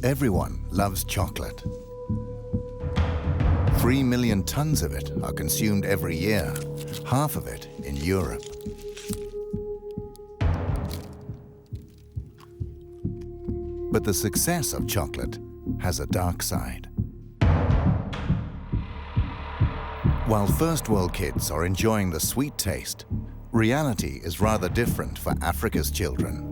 Everyone loves chocolate. 3 million tons of it are consumed every year, half of it in Europe. But the success of chocolate has a dark side. While first world kids are enjoying the sweet taste, reality is rather different for Africa's children.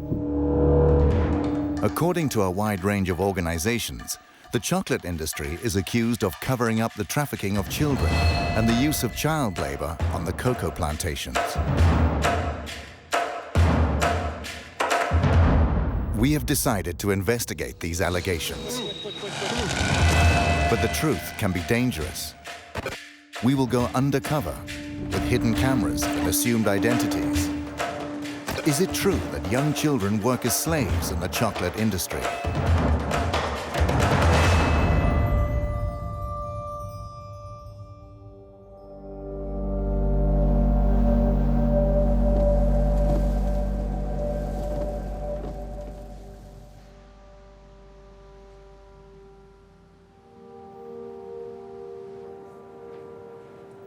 According to a wide range of organizations, the chocolate industry is accused of covering up the trafficking of children and the use of child labor on the cocoa plantations. We have decided to investigate these allegations. But the truth can be dangerous. We will go undercover with hidden cameras and assumed identities. Is it true that young children work as slaves in the chocolate industry?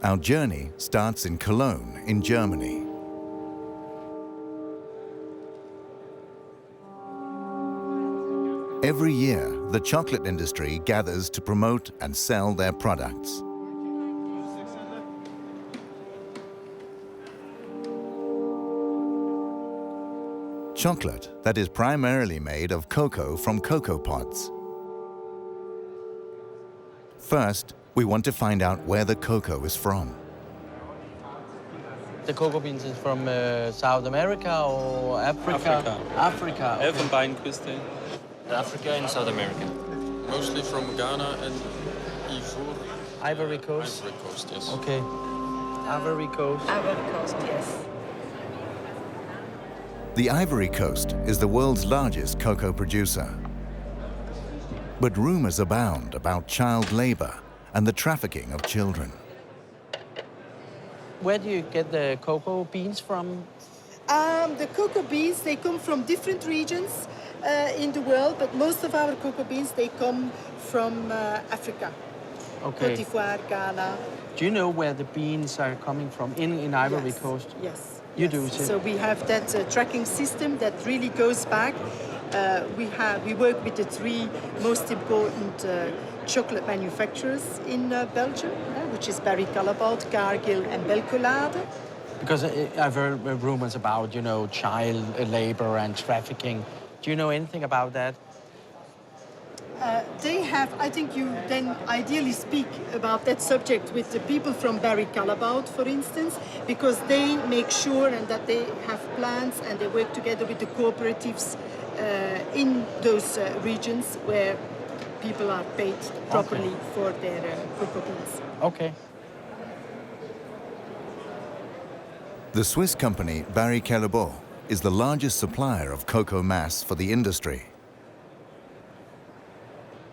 Our journey starts in Cologne, in Germany. Every year, the chocolate industry gathers to promote and sell their products. Chocolate that is primarily made of cocoa from cocoa pods. First, we want to find out where the cocoa is from. The cocoa beans is from South America or Africa? Africa. Okay. Elfenbeinküste. Africa and South America. Mostly from Ghana and Ivory Coast? Ivory Coast, yes. Okay. Ivory Coast. Ivory Coast, yes. The Ivory Coast is the world's largest cocoa producer. But rumors abound about child labor and the trafficking of children. Where do you get the cocoa beans from? The cocoa beans, they come from different regions in the world, but most of our cocoa beans, they come from Africa. Okay. Côte d'Ivoire, Ghana. Do you know where the beans are coming from in Ivory Yes. Coast? Yes. You yes. do, too? So we have that tracking system that really goes back. We work with the three most important chocolate manufacturers in Belgium, which is Barry Callebaut, Cargill, and Belcolade. Because I've heard rumors about, child labor and trafficking. Do you know anything about that? They have, I think you then ideally speak about that subject with the people from Barry Callebaut, for instance, because they make sure and that they have plans and they work together with the cooperatives in those regions where people are paid properly for their cocoa beans. Okay. The Swiss company Barry Callebaut is the largest supplier of cocoa mass for the industry.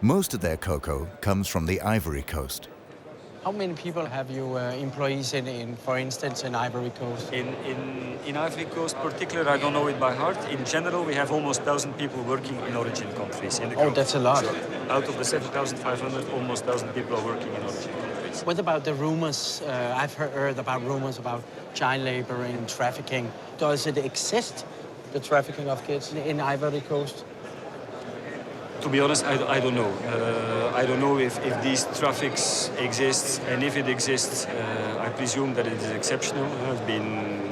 Most of their cocoa comes from the Ivory Coast. How many people have you employees in, for instance, in Ivory Coast? In Ivory Coast particular, I don't know it by heart. In general, we have almost 1,000 people working in origin countries. In the Oh, that's a lot. So, out of the 7,500, almost 1,000 people are working in origin countries. What about the rumors? I've heard about rumors about child labor and trafficking. Does it exist, the trafficking of kids in Ivory Coast? To be honest, I don't know. I don't know if these traffics exist, and if it exists, I presume that it is exceptional. I've been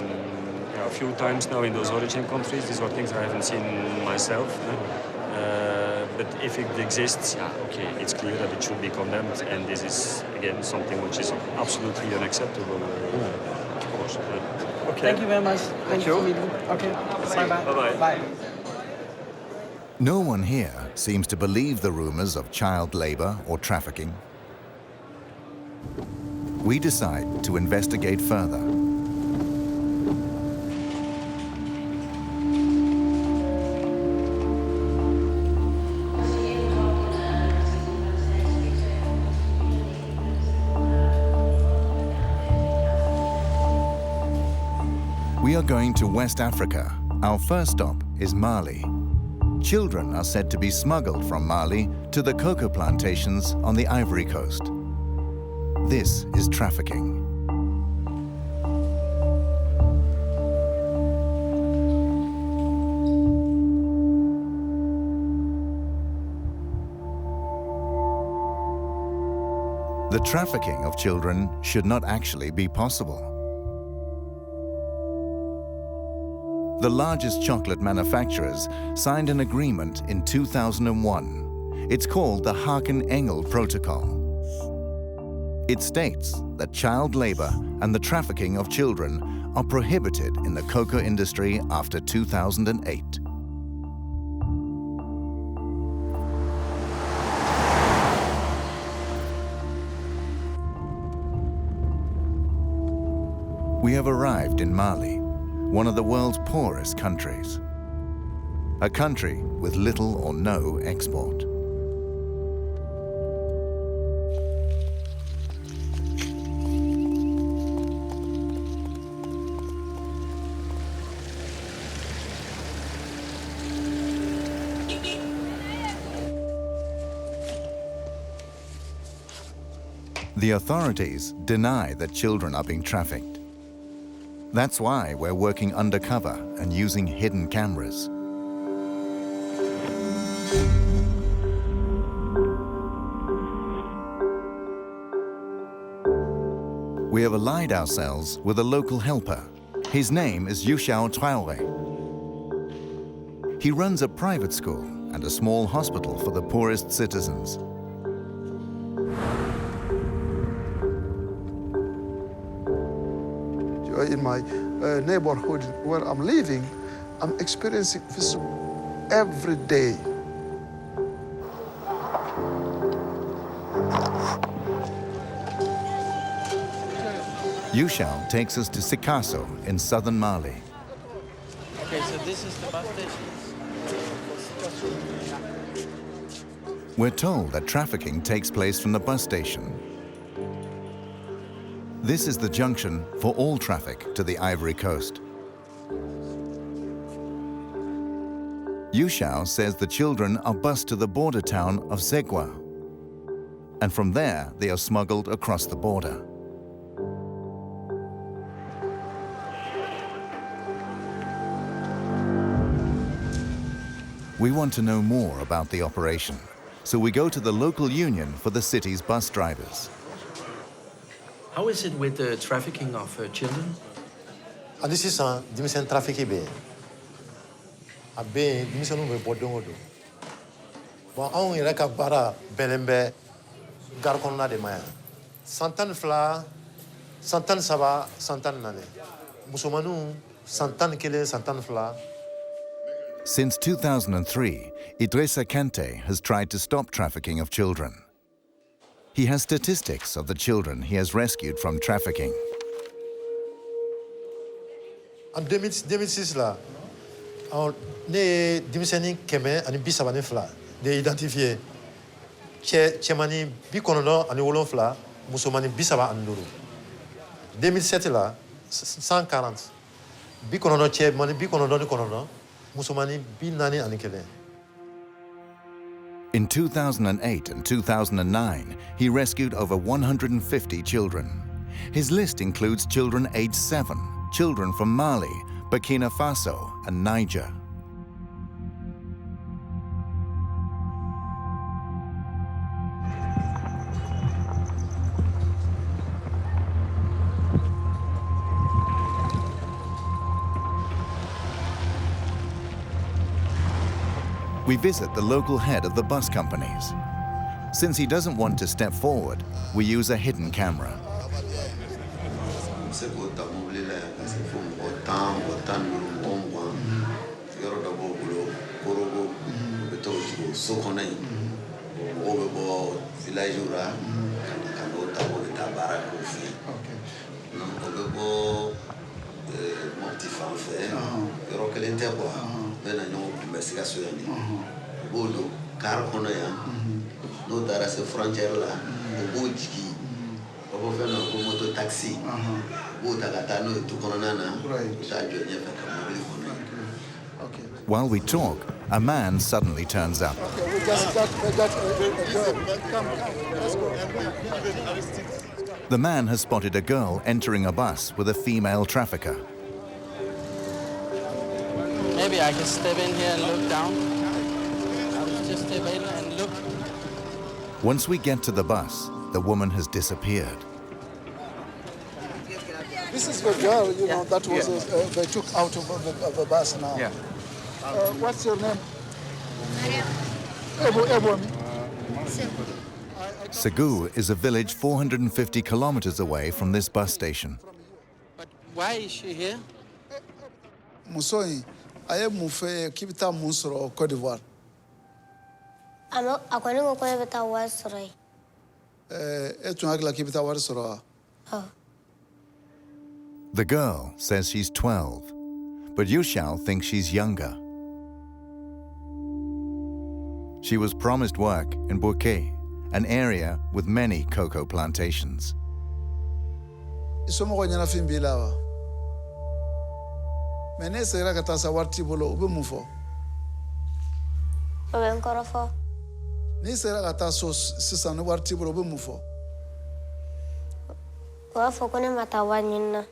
a few times now in those origin countries. These are things I haven't seen myself. But if it exists, okay, it's clear that it should be condemned, and this is, again, something which is absolutely unacceptable, of course. Okay. Thank you very much. Thank you. Okay. Bye-bye. Bye-bye. Bye. No one here seems to believe the rumors of child labor or trafficking. We decide to investigate further. We are going to West Africa. Our first stop is Mali. children are said to be smuggled from Mali to the cocoa plantations on the Ivory Coast. This is trafficking. The trafficking of children should not actually be possible. The largest chocolate manufacturers signed an agreement in 2001. It's called the Haken-Engel Protocol. It states that child labor and the trafficking of children are prohibited in the cocoa industry after 2008. We have arrived in Mali, one of the world's poorest countries. A country with little or no export. The authorities deny that children are being trafficked. That's why we're working undercover and using hidden cameras. We have allied ourselves with a local helper. His name is Youshao Traoré. He runs a private school and a small hospital for the poorest citizens. In my neighborhood where I'm living, I'm experiencing this every day. Youshao takes us to Sikasso in southern Mali. Okay, so this is the bus station. We're told that trafficking takes place from the bus station. This is the junction for all traffic to the Ivory Coast. Youshao says the children are bused to the border town of Zegwa, and from there they are smuggled across the border. We want to know more about the operation, so we go to the local union for the city's bus drivers. How is it with the trafficking of children? This is a dimension trafficking. A be dimension of Bodongo. But only like a bara belembe garcona de maya. Santan fla, Santan saba, Santan nane. Musumanu, Santan kile, Santan fla. Since 2003, Idrissa Kante has tried to stop trafficking of children. He has statistics of the children he has rescued from trafficking. En 2006 là, ne dimiseni keme ani bisabane fla de identifier chemani bikonono ani wolon fla musomani bisaba anduru. 2007 là 140 bikonono chemani bikonono ni konono musomani binani ani kele. In 2008 and 2009, he rescued over 150 children. His list includes children aged 7, children from Mali, Burkina Faso, and Niger. We visit the local head of the bus companies. Since he doesn't want to step forward, we use a hidden camera. No dara se frontière là o jigi o fe no ko moto taxi o ta kata no to kono nana ta jo nya fa ka mobile kono Okay. While we talk, a man suddenly turns up. Okay, we just got a girl. Come, let's go. The man has spotted a girl entering a bus with a female trafficker. Maybe I can step in here and look down. I will just step in and look. Once we get to the bus, the woman has disappeared. This is the girl, you know, that was they took out of the bus now. Yeah. What's your name? Segu is a village 450 kilometers away from this bus station. But why is she here? Musoi, I am Mufe Kibita Musro, Cote d'Ivoire. According to Kibita was right. Etunagla Kibita Warsoro. The girl says she's 12, but Yushao thinks she's younger. She was promised work in Bouquet, an area with many cocoa plantations. Isomo nyana fimbilawa. Mene sera katasa warti bolo ube mufo. Oben korofo. Ni sera kataso sisanu warti bolo ube mufo. Wa fokone matawa nyina.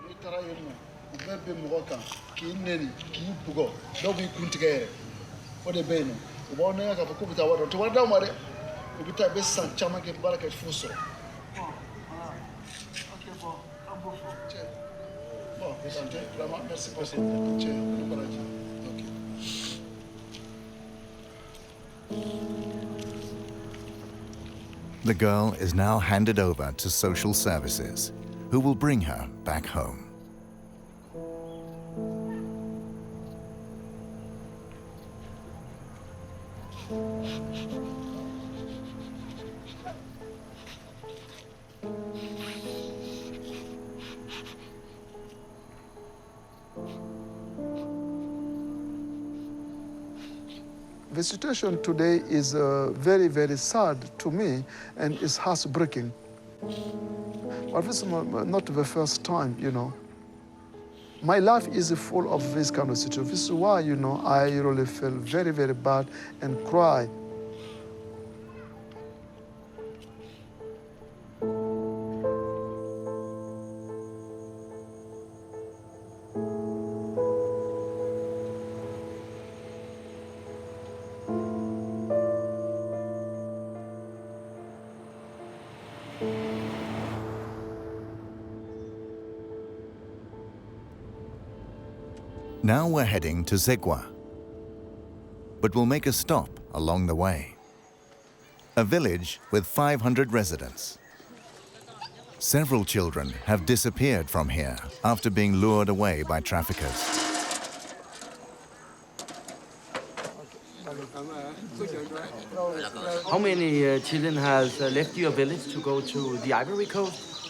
Itara yemo. Ubebe mugoka ki neri ki bugo. Dobi kuntigere. Ode beno. Ubone ya kapukubita wado. Tuwada mare. Ubita besa chama ke baraka fuso. The girl is now handed over to social services, who will bring her back home. The situation today is very, very sad to me, and it's heartbreaking. But this is not the first time, you know. My life is full of this kind of situation. This is why, you know, I really feel very, very bad and cry. Now we're heading to Zegwa, but we'll make a stop along the way. A village with 500 residents. Several children have disappeared from here after being lured away by traffickers. How many children has left your village to go to the Ivory Coast?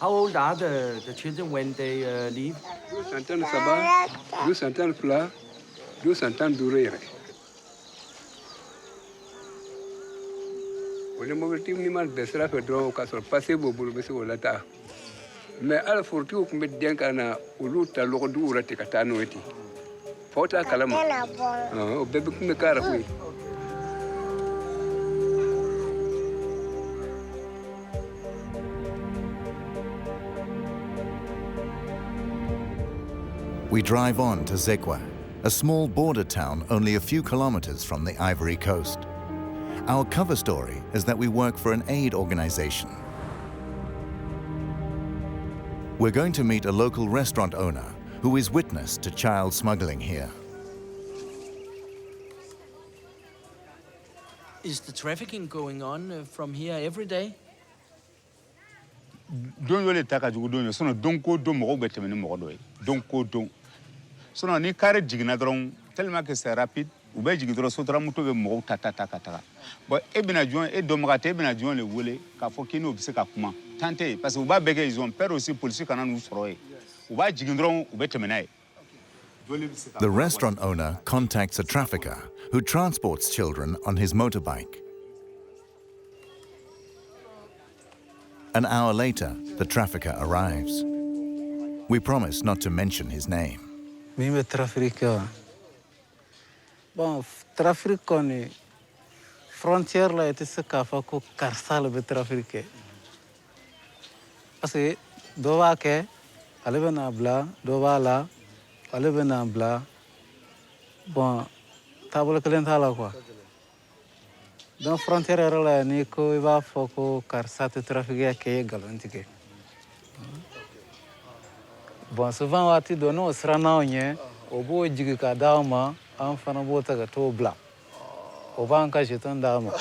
How old are the children when they leave? We drive on to Zegwa, a small border town only a few kilometers from the Ivory Coast. Our cover story is that we work for an aid organization. We're going to meet a local restaurant owner who is witness to child smuggling here. Is the trafficking going on from here every day? Don yole taka jugu don yo sono don ko don mo bete men mo do don ko don sono ni kare jigna dron tellement que c'est rapide ou be jigi dron sotra muto be mo tata bon e bina juin e do magate e bina juin le wole ka fo kino bise ka kuma tante parce que ou ba bege ils ont peur aussi police kana nous soroye ou ba jigi dron ou bete menaye. The restaurant owner contacts a trafficker who transports children on his motorbike. An hour later, the trafficker arrives. We promise not to mention his name. Mimi trafficker. Bon, trafficker ni frontière la ete se kafa ko karsal be trafficker. Parce que dowa ke ale na bla, dowa la ale na bla. Bon, table kelen thala quoi. Dans frontière la ni ko iba foko karsate trafficker ke galantike. Bon, souvent, wati dono osrana onye, obo jigi ka dauma, amfana bota ka to bla. Oba anka jeton dauma.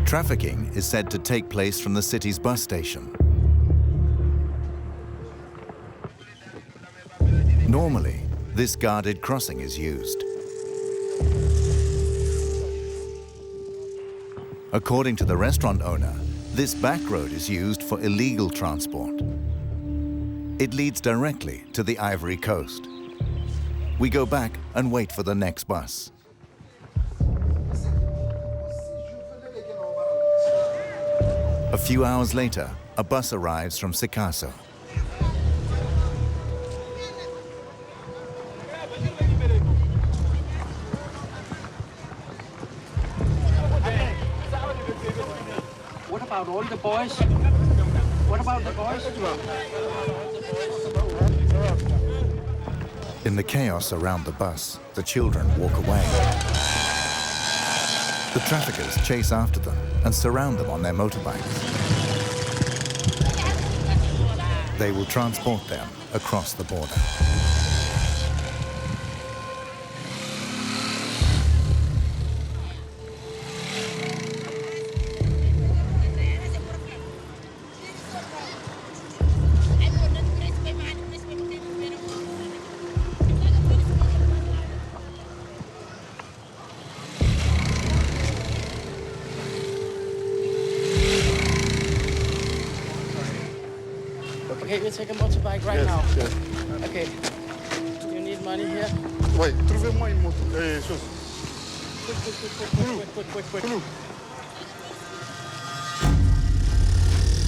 Trafficking is said to take place from the city's bus station. Normally, this guarded crossing is used. According to the restaurant owner, this back road is used for illegal transport. It leads directly to the Ivory Coast. We go back and wait for the next bus. A few hours later, a bus arrives from Sikasso. What about all the boys? What about the boys? In the chaos around the bus, the children walk away. The traffickers chase after them and surround them on their motorbikes. They will transport them across the border. Okay, you take a motorbike right now. Yes. Okay. Do you need money here? Oui, trouvez-moi une moto. Chose. Quick.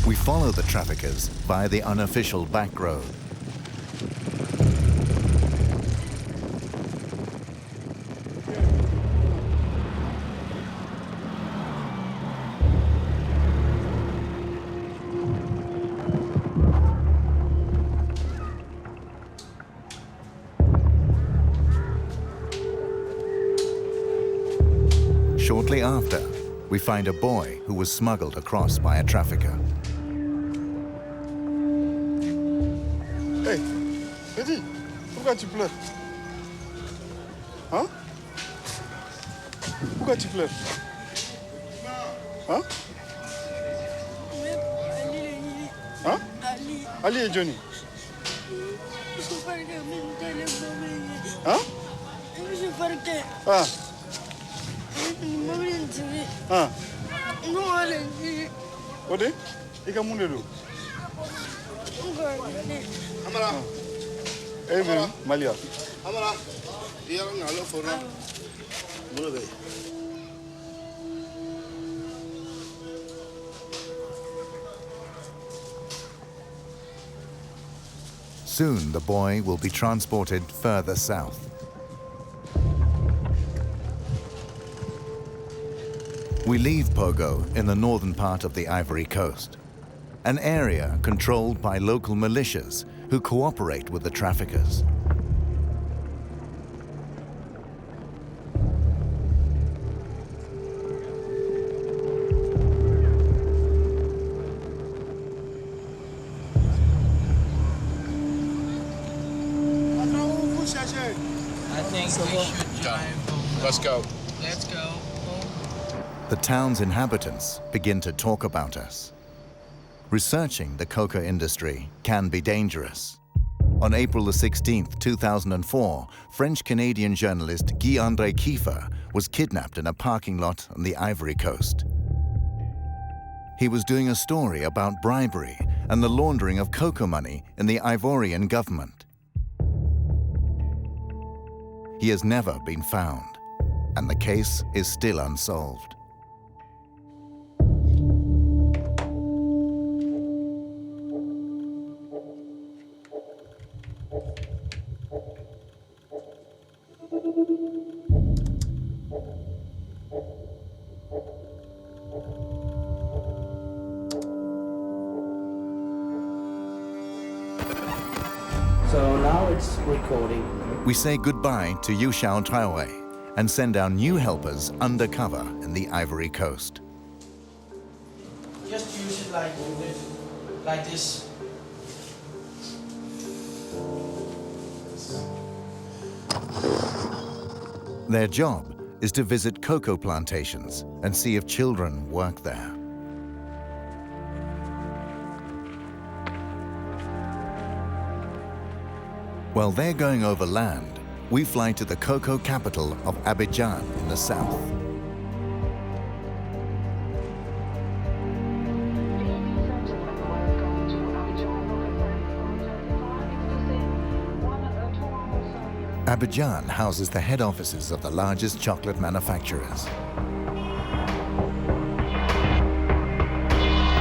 We follow the traffickers via the unofficial back road. Shortly after, we find a boy who was smuggled across by a trafficker. Hey, Eddie, pourquoi tu pleures? Hein? Pourquoi tu pleures? Hein? Hein? Ali et Johnny. Hein? Ah. Ah. Ode? Ika munde do. Amara. Eh, Malia. Amara. Dia ngalo fora. Mulo. Soon, the boy will be transported further south. We leave Pogo in the northern part of the Ivory Coast, an area controlled by local militias who cooperate with the traffickers. I think we should drive. Let's go. Let's go. The town's inhabitants begin to talk about us. Researching the coca industry can be dangerous. On April the 16th, 2004, French-Canadian journalist Guy-André Kiefer was kidnapped in a parking lot on the Ivory Coast. He was doing a story about bribery and the laundering of cocoa money in the Ivorian government. He has never been found, and the case is still unsolved. So now it's recording. We say goodbye to Yushao Traore and send our new helpers undercover in the Ivory Coast. Just use it like this. Their job is to visit cocoa plantations and see if children work there. While they're going over land, we fly to the cocoa capital of Abidjan in the south. Abidjan houses the head offices of the largest chocolate manufacturers.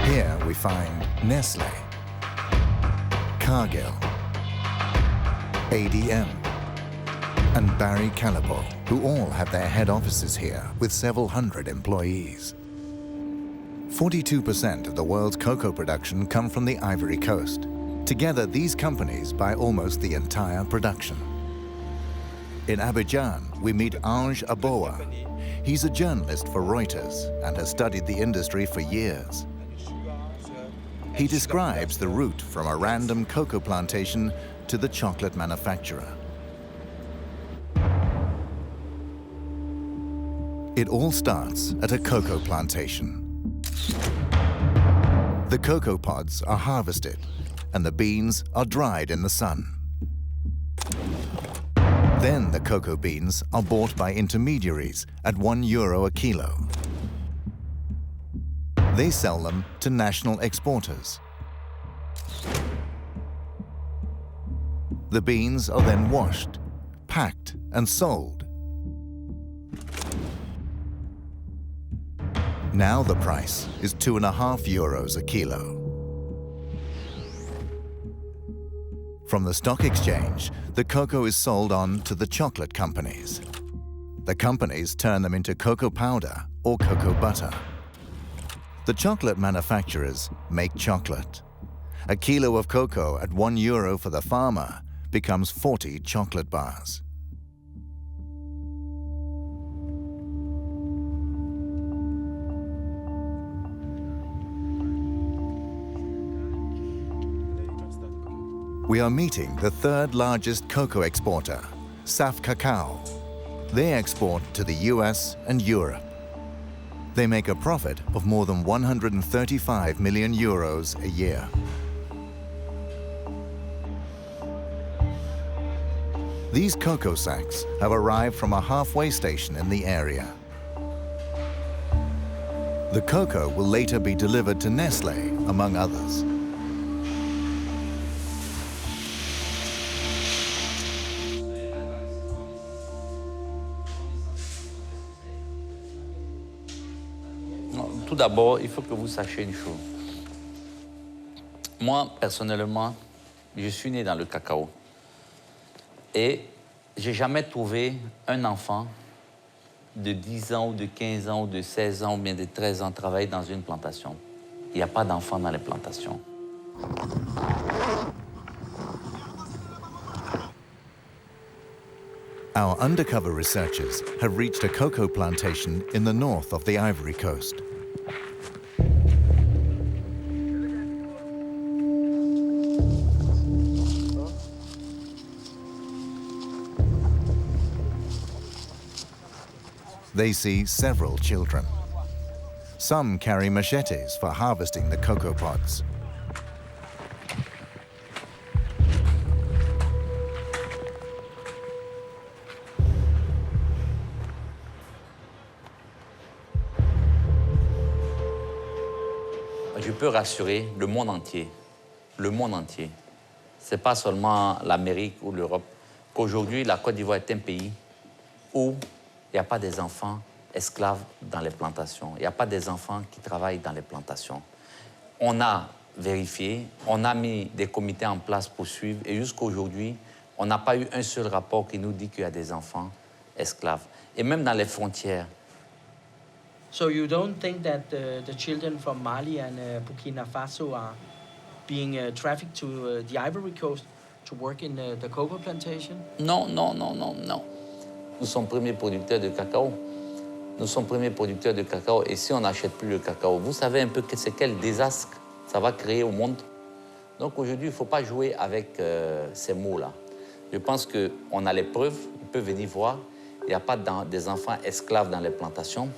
Here we find Nestlé, Cargill, ADM, and Barry Callebaut, who all have their head offices here with several hundred employees. 42% of the world's cocoa production come from the Ivory Coast. Together, these companies buy almost the entire production. In Abidjan, we meet Ange Aboa. He's a journalist for Reuters and has studied the industry for years. He describes the route from a random cocoa plantation to the chocolate manufacturer. It all starts at a cocoa plantation. The cocoa pods are harvested and the beans are dried in the sun. Then the cocoa beans are bought by intermediaries at €1 a kilo. They sell them to national exporters. The beans are then washed, packed, and sold. Now the price is €2.50 a kilo. From the stock exchange, the cocoa is sold on to the chocolate companies. The companies turn them into cocoa powder or cocoa butter. The chocolate manufacturers make chocolate. A kilo of cocoa at €1 for the farmer becomes 40 chocolate bars. We are meeting the third largest cocoa exporter, Saf Cacao. They export to the US and Europe. They make a profit of more than €135 million a year. These cocoa sacks have arrived from a halfway station in the area. The cocoa will later be delivered to Nestlé, among others. Tout d'abord, il faut que vous sachiez une chose. Moi, personnellement, je suis né dans le cacao. Et j'ai jamais trouvé un enfant de 10 ans ou de 15 ans ou de 16 ans ou bien de 13 ans travailler dans une plantation. Il n'y a pas d'enfants dans les plantations. Our undercover researchers have reached a cocoa plantation in the north of the Ivory Coast. They see several children. Some carry machetes for harvesting the cocoa pods. Je peux rassurer le monde entier le monde entier. Ce n'est pas seulement l'Amérique ou l'Europe, qu'aujourd'hui, la Côte d'Ivoire est un pays où il n'y a pas des enfants esclaves dans les plantations. Il n'y a pas des enfants qui travaillent dans les plantations. On a vérifié, on a mis des comités en place pour suivre, et jusqu'à aujourd'hui, on n'a pas eu un seul rapport qui nous dit qu'il y a des enfants esclaves. Et même dans les frontières. So you don't think that the children from Mali and Burkina Faso are being trafficked to the Ivory Coast to work in the cocoa plantation? Non, non, non, non, non. Nous sommes premiers producteurs de cacao. Nous sommes premiers producteurs de cacao, et si on n'achète plus le cacao, vous savez un peu c'est quel désastre ça va créer au monde. Donc aujourd'hui, il ne faut pas jouer avec ces mots-là. Je pense qu'on a les preuves, ils peuvent venir voir. Il n'y a pas des enfants esclaves dans les plantations.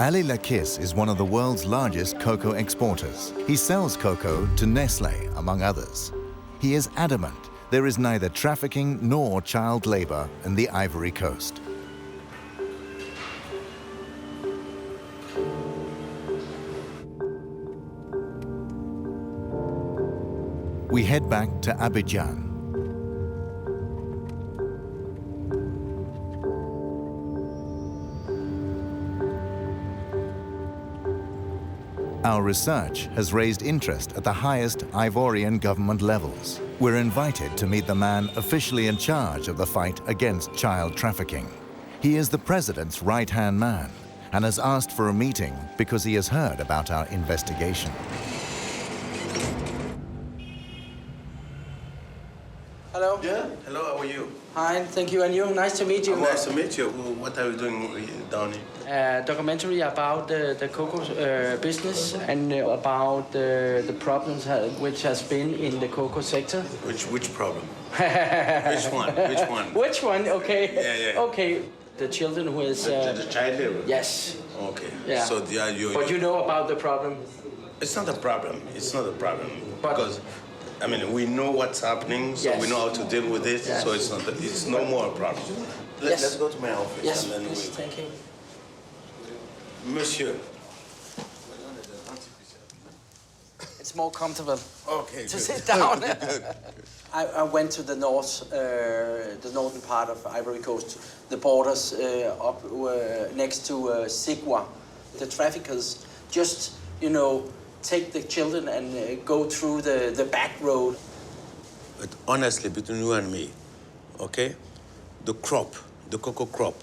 Ali Lakis is one of the world's largest cocoa exporters. He sells cocoa to Nestlé, among others. He is adamant there is neither trafficking nor child labor in the Ivory Coast. We head back to Abidjan. Our research has raised interest at the highest Ivorian government levels. We're invited to meet the man officially in charge of the fight against child trafficking. He is the president's right-hand man and has asked for a meeting because he has heard about our investigation. Hello. Yeah, hello, how are you? Hi, thank you, and you. Nice to meet you. Nice to meet you. What are you doing down here? Documentary about the cocoa business and about the problems which has been in the cocoa sector. Which problem? Which one? Which one? Which one? Okay. Yeah. Okay. The children who is... the child labor? Yes. Okay. Yeah. So but you know about the problem? It's not a problem. It's not a problem. Because, I mean, we know what's happening, so we know how to deal with it, so it's no more a problem. Let's go to my office. Yes, and then please, thank you. Monsieur. It's more comfortable to sit down. I went to the northern part of Ivory Coast, the borders up next to Sigua. The traffickers just, take the children and go through the back road. But honestly, between you and me, okay, the cocoa crop,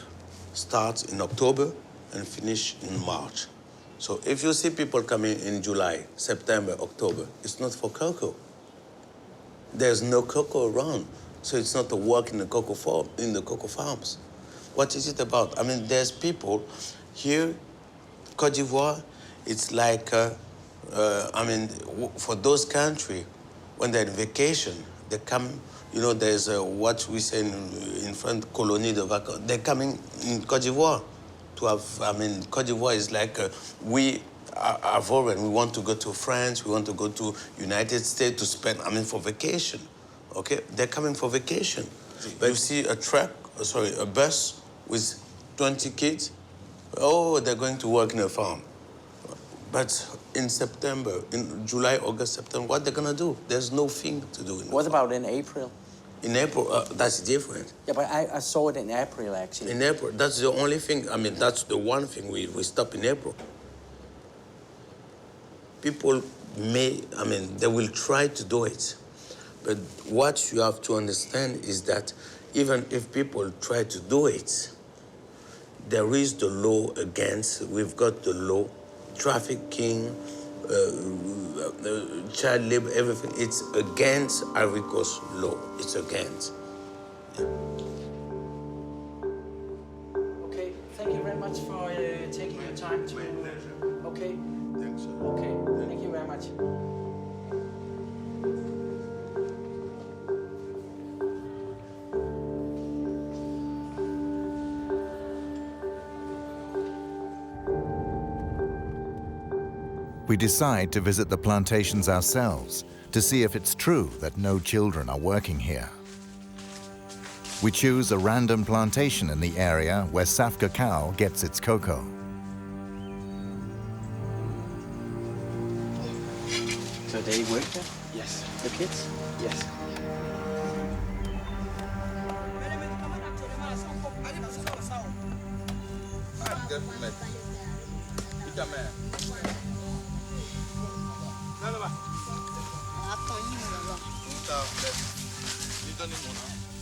starts in October and finish in March. So if you see people coming in July, September, October, it's not for cocoa. There's no cocoa around, so it's not a work in the cocoa farms. What is it about? I mean, there's people here, Côte d'Ivoire, it's like, for those countries, when they're on vacation, they come, there's what we say in French, colonie de vacances. They're coming in Côte d'Ivoire to have, Côte d'Ivoire is like, we are foreign. We want to go to France, we want to go to United States to spend, for vacation, okay? They're coming for vacation. But you see a bus with 20 kids, they're going to work in a farm. But in September, in July, August, September, what they're gonna do? There's no thing to do. What about in April? In April, that's different. Yeah, but I saw it in April, actually. In April, that's the only thing, that's the one thing we stop in April. People they will try to do it. But what you have to understand is that even if people try to do it, there is the law against, we've got the law, trafficking, child labor, everything. It's against Ivory Coast law. It's against. Yeah. Okay, thank you very much for taking your time to... My pleasure. Okay. Thanks. Okay, thank you very much. We decide to visit the plantations ourselves to see if it's true that no children are working here. We choose a random plantation in the area where Saf Cacao gets its cocoa. So they work there? Yes. The kids? Yes.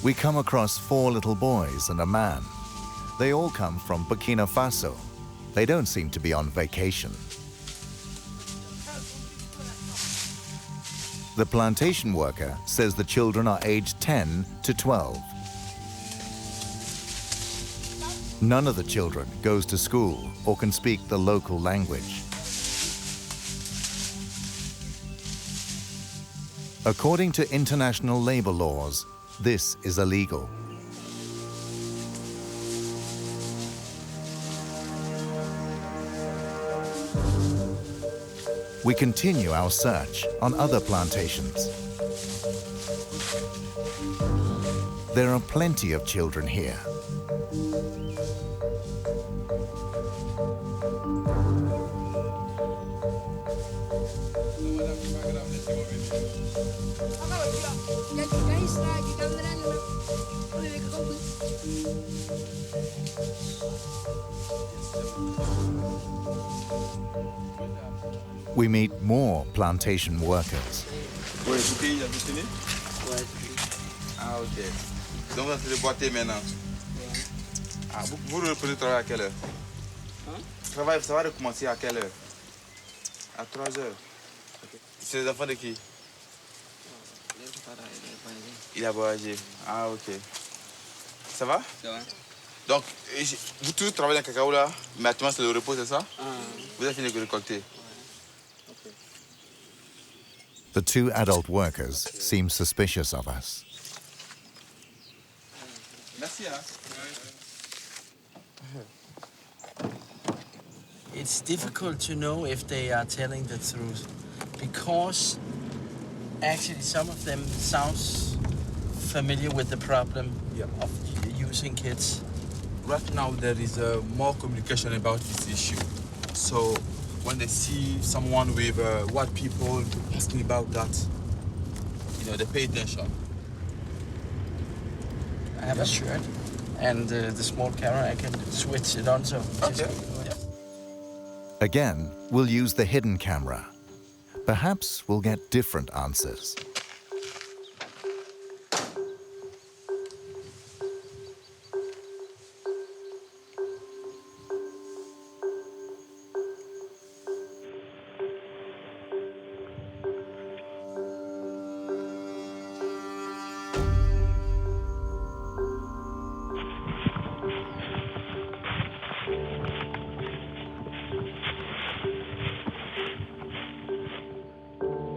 We come across 4 little boys and a man. They all come from Burkina Faso. They don't seem to be on vacation. The plantation worker says the children are aged 10 to 12. None of the children goes to school or can speak the local language. According to international labor laws, this is illegal. We continue our search on other plantations. There are plenty of children here. We meet more plantation workers. Ouais, tout pays, vous fini? Ouais. Ah, ok. Donc, vous allez boiter maintenant? Ah, vous reprenez le travail à quelle heure? Hein? Le travail, ça va recommencer à quelle heure? À 3 heures. Okay. C'est les enfants de qui? Il a voyagé. Ah, ok. Ça va? Ça va. Donc, vous tous travaillez dans le cacao là, mais actuellement c'est le repos, c'est ça? Vous avez fini de récolter? The 2 adult workers seem suspicious of us. Merci, hein? It's difficult to know if they are telling the truth because actually some of them sounds familiar with the problem of using kids. Right now there is more communication about this issue. So when they see someone with white people asking about that, you know, they pay attention. I have a shirt and the small camera, I can switch it on, so... Okay. Again, we'll use the hidden camera. Perhaps we'll get different answers.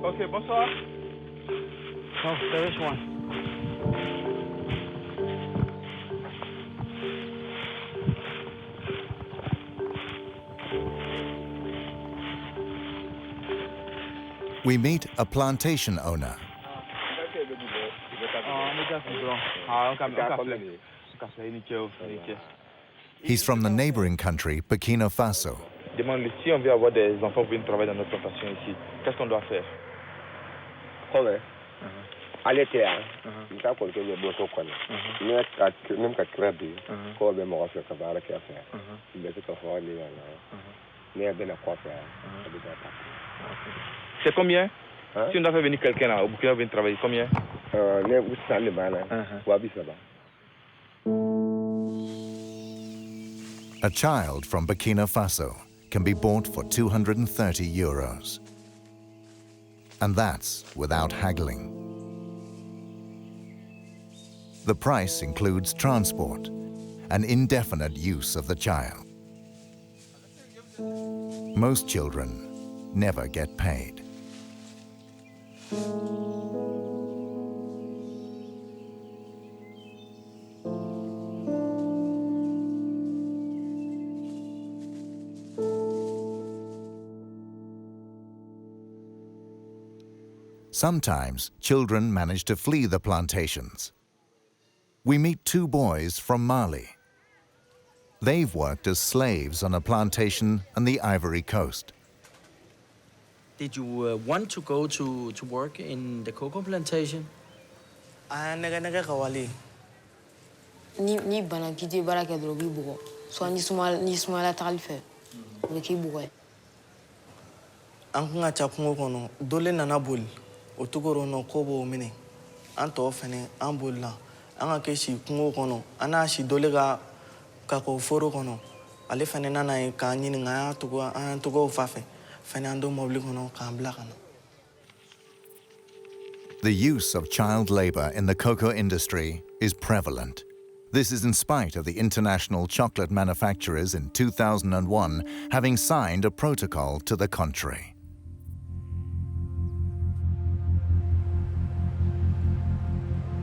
Okay, bonsoir. Oh, there is one. We meet a plantation owner. He's from the neighboring country, Burkina Faso. Demande si on veut avoir des enfants pour venir travailler dans notre plantation ici. Qu'est-ce qu'on doit faire? Allez, terre. Il faut que je bosse au coin. Même qu'à crabber, quand on va faire cabaret à faire. Il est tout à fait allé là. Mais il y a quoi faire. C'est combien? Si on doit faire venir quelqu'un là, au Burkina venir travailler, combien? Les Oussans les balles. Wabi Saba. A child from Burkina Faso can be bought for €230. And that's without haggling. The price includes transport and indefinite use of the child. Most children never get paid. Sometimes children manage to flee the plantations. We meet 2 boys from Mali. They've worked as slaves on a plantation on the Ivory Coast. Did you want to go to work in the cocoa plantation? Ni bana k'i tɛ baara kɛ dɔrɔn u b'i bugɔ soit ni sumala tagali fɛ u bɛ k'i bugɔ. An kun ka ca kungo kɔnɔ dole nana boli o togoro nɔ ko b'o minɛ an tɔw fɛnɛ an bolila an ka kɛ si kungo kɔnɔ an n'a si dole ka kako foro kɔnɔ ale fɛnɛ nana ye k'an ɲininka an y'an togow fa fɛ fɛnɛ an don mɔbili kɔnɔ k'an bila ka na. The use of child labor in the cocoa industry is prevalent. This is in spite of the international chocolate manufacturers in 2001 having signed a protocol to the contrary.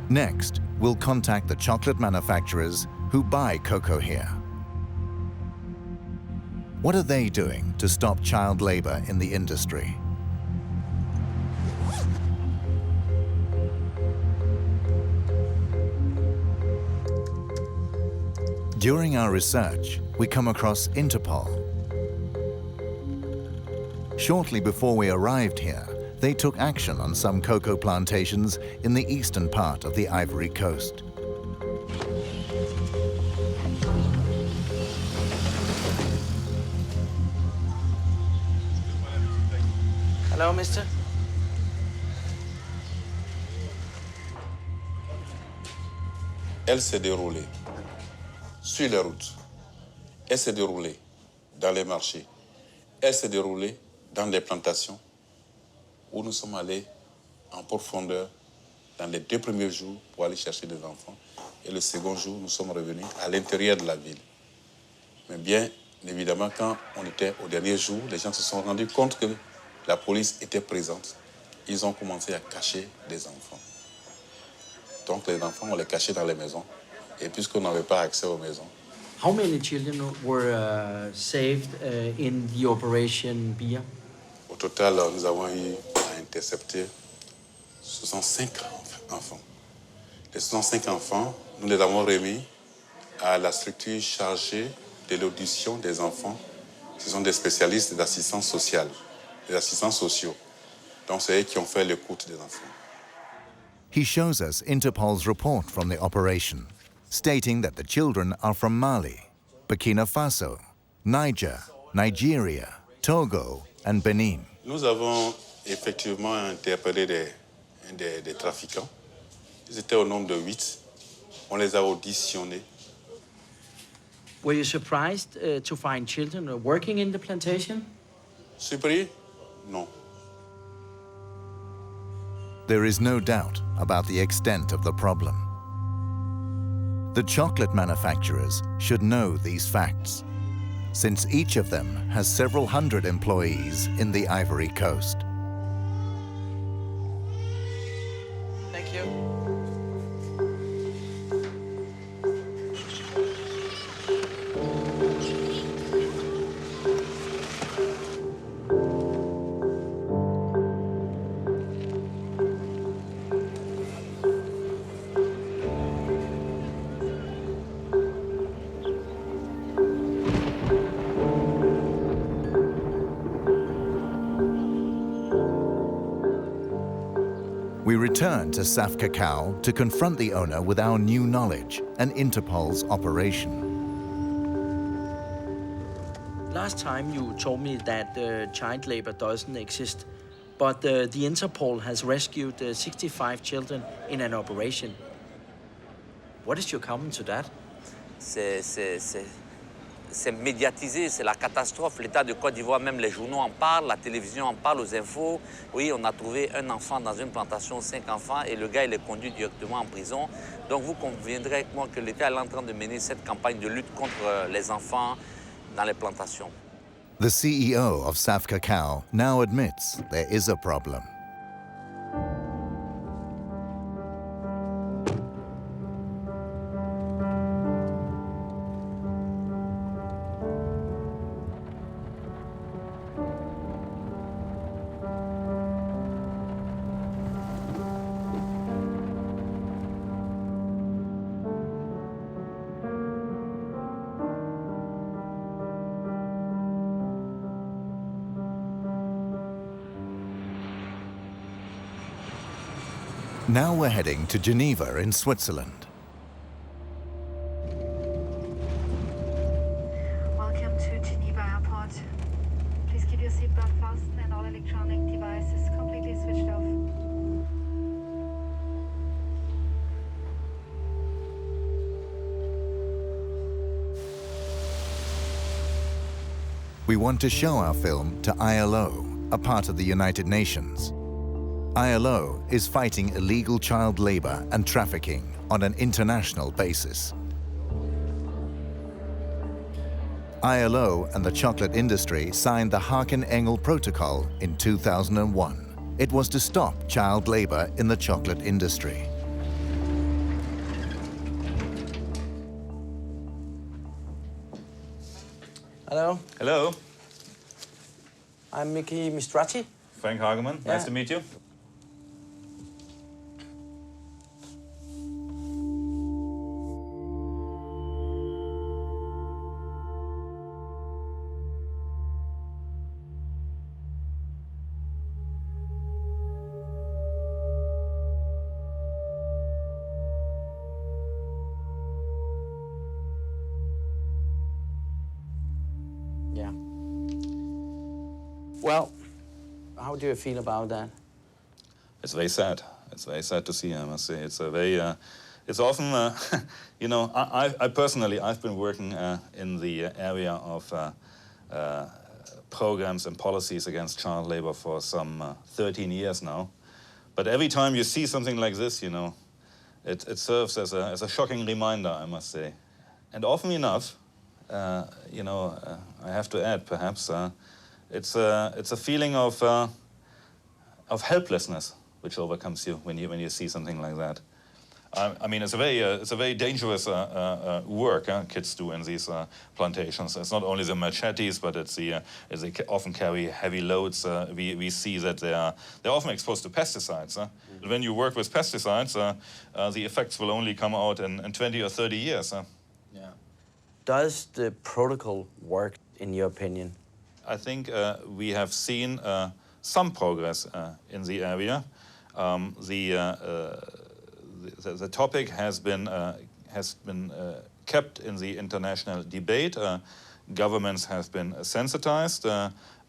Next, we'll contact the chocolate manufacturers who buy cocoa here. What are they doing to stop child labor in the industry? During our research, we come across Interpol. Shortly before we arrived here, they took action on some cocoa plantations in the eastern part of the Ivory Coast. Hello, mister. Elle s'est déroulée sur les routes, elle s'est déroulée dans les marchés, elle s'est déroulée dans les plantations où nous sommes allés en profondeur dans les 2 premiers jours pour aller chercher des enfants. Et le second jour, nous sommes revenus à l'intérieur de la ville. Mais bien évidemment, quand on était au dernier jour, les gens se sont rendus compte que la police était présente. Ils ont commencé à cacher des enfants. Donc les enfants, on les cachait dans les maisons. Et puisqu'on n'avait pas accès aux maisons. How many children were saved in the operation Bia? Au total, nous avons eu à intercepter 65 enfants. Les 65 enfants, nous les avons remis à la structure chargée de l'audition des enfants. Ce sont des spécialistes d'assistance sociale, des assistants sociaux. Donc c'est eux qui ont fait l'écoute des enfants. He shows us Interpol's report from the operation, stating that the children are from Mali, Burkina Faso, Niger, Nigeria, Togo, and Benin. Nous avons effectivement interpellé des trafiquants. Ils étaient au nombre de 8. On les a auditionnés. Were you surprised to find children working in the plantation? Surpris? Non. There is no doubt about the extent of the problem. The chocolate manufacturers should know these facts, since each of them has several hundred employees in the Ivory Coast. Thank you. We return to Saf Cacao to confront the owner with our new knowledge and Interpol's operation. Last time you told me that child labor doesn't exist, but the Interpol has rescued 65 children in an operation. What is your comment to that? C'est médiatisé, c'est la catastrophe. L'État de Côte d'Ivoire, même les journaux en parlent, la télévision en parle, aux infos. Oui, on a trouvé un enfant dans une plantation, 5 enfants, et le gars, il est conduit directement en prison. Donc vous conviendrez avec moi que l'État est en train de mener cette campagne de lutte contre les enfants dans les plantations. The CEO of Saf Cacao now admits there is a problem. Now we're heading to Geneva in Switzerland. Welcome to Geneva Airport. Please keep your seatbelt fastened and all electronic devices completely switched off. We want to show our film to ILO, a part of the United Nations. ILO is fighting illegal child labor and trafficking on an international basis. ILO and the chocolate industry signed the Haken-Engel Protocol in 2001. It was to stop child labor in the chocolate industry. Hello. Hello. I'm Miki Mistrati. Frank Hageman. Yeah. Nice to meet you. Yeah. Well, how do you feel about that? It's very sad. It's very sad to see, I must say. It's a very, it's often, you know, I personally, I've been working in the area of programs and policies against child labor for some 13 years now. But every time you see something like this, you know, it serves as a shocking reminder, I must say. And often enough, you know, I have to add, perhaps, it's a feeling of helplessness which overcomes you when you see something like that. I mean, it's a very dangerous work kids do in these plantations. It's not only the machetes, but it's they often carry heavy loads. We see that they're often exposed to pesticides. When you work with pesticides, the effects will only come out in 20 or 30 years. Yeah. Does the protocol work, in your opinion? I think we have seen some progress in the area. The topic has been kept in the international debate. Governments have been sensitized,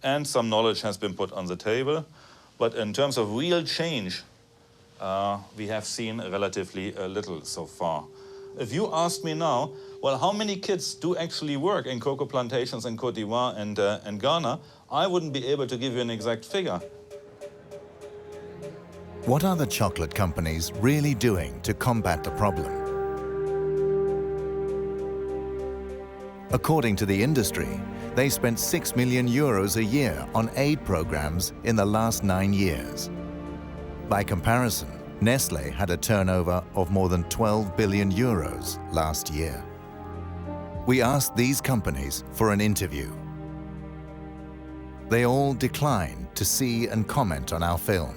and some knowledge has been put on the table. But in terms of real change, we have seen relatively little so far. If you ask me now, well, how many kids do actually work in cocoa plantations in Côte d'Ivoire and Ghana, I wouldn't be able to give you an exact figure. What are the chocolate companies really doing to combat the problem? According to the industry, they spent €6 million a year on aid programs in the last 9 years. By comparison, Nestlé had a turnover of more than €12 billion last year. We asked these companies for an interview. They all declined to see and comment on our film.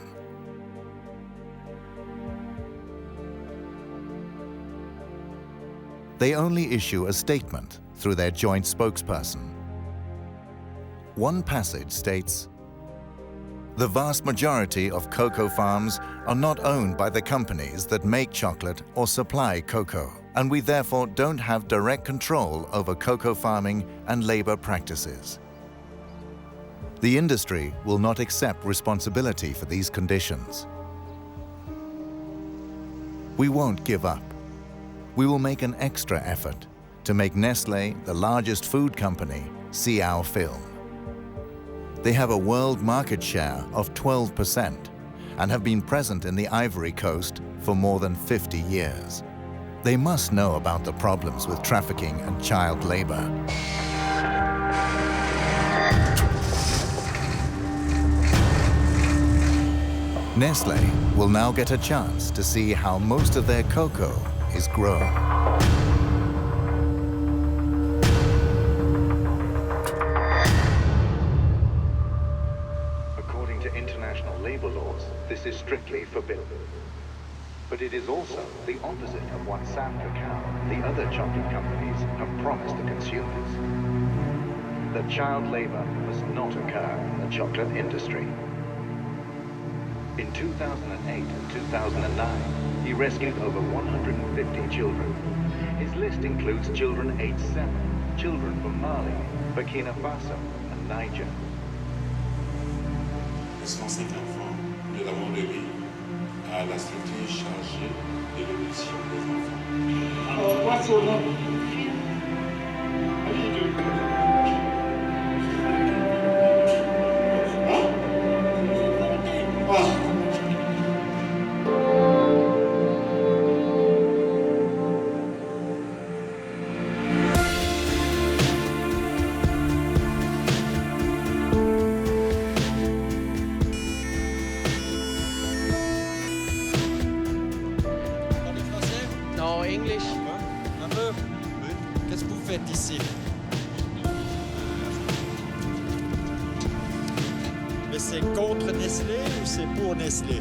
They only issue a statement through their joint spokesperson. One passage states, "The vast majority of cocoa farms are not owned by the companies that make chocolate or supply cocoa, and we therefore don't have direct control over cocoa farming and labor practices. The industry will not accept responsibility for these conditions. We won't give up. We will make an extra effort to make Nestlé, the largest food company, see our film. They have a world market share of 12% and have been present in the Ivory Coast for more than 50 years. They must know about the problems with trafficking and child labor." Nestlé will now get a chance to see how most of their cocoa is grown. According to international labor laws, this is strictly forbidden. But it is also the opposite of what San Cacao, the other chocolate companies, have promised the consumers. That child labor must not occur in the chocolate industry. In 2008 and 2009, he rescued over 150 children. His list includes children aged 7, children from Mali, Burkina Faso, and Niger. Les 105 enfants, nous l'avons remis à la structure chargée de l'évolution des enfants. Alors, voici au nom. Ici. Mais c'est contre Nestlé ou c'est pour Nestlé?